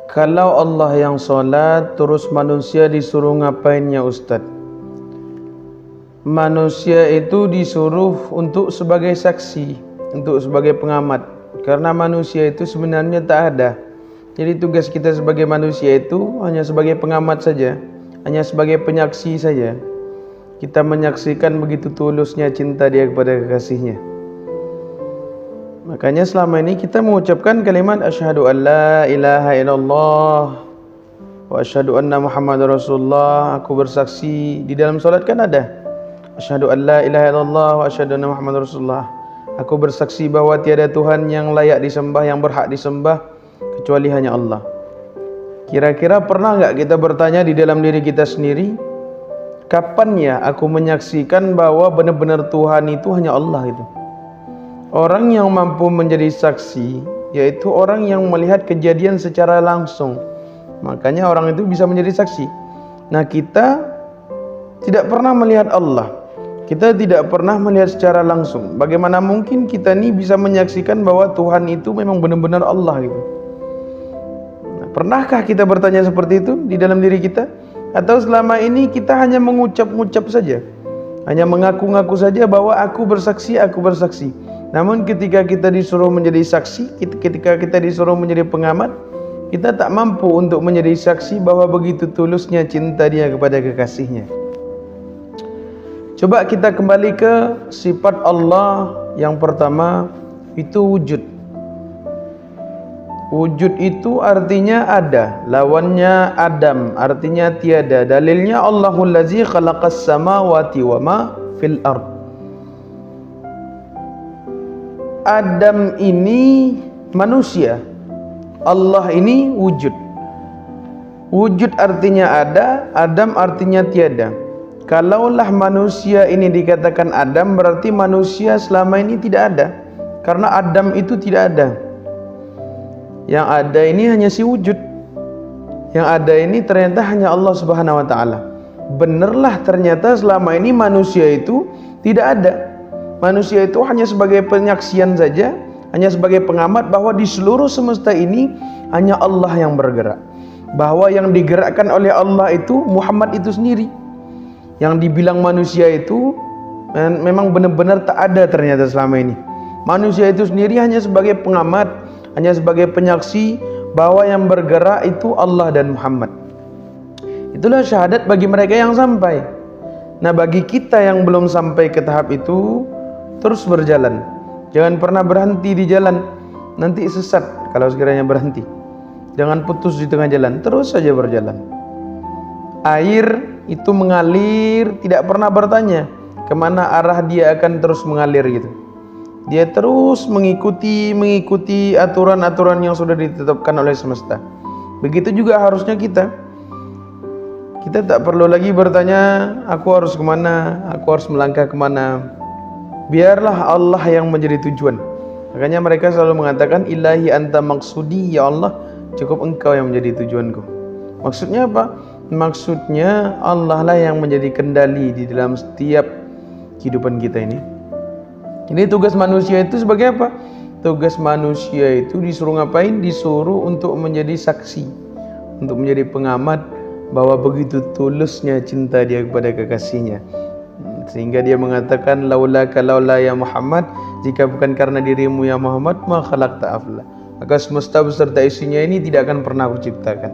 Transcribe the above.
Kalau Allah yang solat, terus manusia disuruh ngapainnya Ustaz? Manusia itu disuruh untuk sebagai saksi, untuk sebagai pengamat. Karena manusia itu sebenarnya tak ada. Jadi tugas kita sebagai manusia itu hanya sebagai pengamat saja, hanya sebagai penyaksi saja. Kita menyaksikan begitu tulusnya cinta dia kepada kekasihnya. Makanya selama ini kita mengucapkan kalimat asyhadu an la ilaha illallah wa asyhadu anna Muhammadar Rasulullah. Aku bersaksi. Di dalam salat kan ada asyhadu an la ilaha illallah wa asyhadu anna Muhammadar Rasulullah. Aku bersaksi bahwa tiada Tuhan yang layak disembah, yang berhak disembah kecuali hanya Allah. Kira-kira pernah enggak kita bertanya di dalam diri kita sendiri, kapan ya aku menyaksikan bahwa benar-benar Tuhan itu hanya Allah itu? Orang yang mampu menjadi saksi yaitu orang yang melihat kejadian secara langsung. Makanya orang itu bisa menjadi saksi. Nah, kita tidak pernah melihat Allah. Kita tidak pernah melihat secara langsung. Bagaimana mungkin kita ini bisa menyaksikan bahwa Tuhan itu memang benar-benar Allah gitu? Nah, pernahkah kita bertanya seperti itu di dalam diri kita? Atau selama ini kita hanya mengucap-ngucap saja? Hanya mengaku-ngaku saja bahwa aku bersaksi, aku bersaksi. Namun ketika kita disuruh menjadi saksi, ketika kita disuruh menjadi pengamat, kita tak mampu untuk menjadi saksi bahwa begitu tulusnya cinta dia kepada kekasihnya. Coba kita kembali ke sifat Allah yang pertama, itu wujud. Wujud itu artinya ada, lawannya adam, artinya tiada. Dalilnya Allahul ladzi khalaqas samawati wa ma fil ard. Adam ini manusia, Allah ini wujud. Wujud artinya ada, adam artinya tiada. Kalaulah manusia ini dikatakan Adam, berarti manusia selama ini tidak ada. Karena Adam itu tidak ada. Yang ada ini hanya si wujud. Yang ada ini ternyata hanya Allah Subhanahu wa taala. Benarlah ternyata selama ini manusia itu tidak ada. Manusia itu hanya sebagai penyaksian saja, hanya sebagai pengamat bahwa di seluruh semesta ini hanya Allah yang bergerak. Bahwa yang digerakkan oleh Allah itu Muhammad itu sendiri. Yang dibilang manusia itu memang benar-benar tak ada ternyata selama ini. Manusia itu sendiri hanya sebagai pengamat, hanya sebagai penyaksi bahwa yang bergerak itu Allah dan Muhammad. Itulah syahadat bagi mereka yang sampai. Nah, bagi kita yang belum sampai ke tahap itu, terus berjalan. Jangan pernah berhenti di jalan, nanti sesat kalau sekiranya berhenti. Jangan putus di tengah jalan, terus saja berjalan. Air itu mengalir, tidak pernah bertanya kemana arah dia akan terus mengalir gitu. Dia terus mengikuti aturan-aturan yang sudah ditetapkan oleh semesta. Begitu juga harusnya kita. Kita tak perlu lagi bertanya, aku harus kemana, aku harus melangkah kemana. Biarlah Allah yang menjadi tujuan. Makanya mereka selalu mengatakan, Ilahi anta maksudi, ya Allah, cukup engkau yang menjadi tujuanku. Maksudnya apa? Maksudnya Allah lah yang menjadi kendali di dalam setiap kehidupan kita ini. Ini tugas manusia itu sebagai apa? Tugas manusia itu disuruh ngapain? Disuruh untuk menjadi saksi, untuk menjadi pengamat bahwa begitu tulusnya cinta dia kepada kekasihnya. Sehingga dia mengatakan laula ya Muhammad, jika bukan karena dirimu ya Muhammad, ma khalaqta afla. Maka semesta beserta isinya ini tidak akan pernah aku ciptakan.